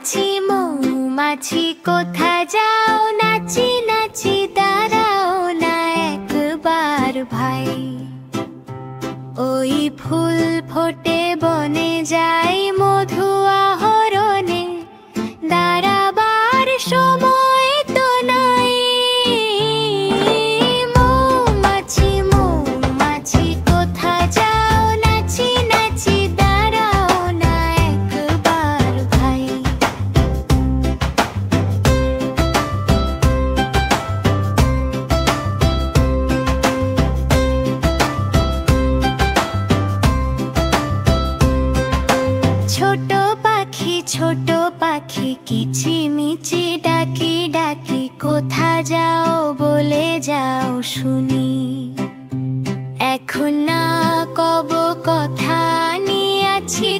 মৌমাছি মৌমাছি কোথা যাও, নাচি নাচি দাঁড়াও না একবার ভাই। ওই ফুল ফোটে বনে যাই মধু আহরণে, দাঁড়াবার সময় তো নাই। মৌমাছি মৌমাছি কোথা যাও, নাচি নাচি দাঁড়াও না একবার ভাই। ছোট পাখি কিচিমিচি ডাকি ডাকি, কোথা যাও বলে যাও শুনি। এখন না কব কথা নিয়াছি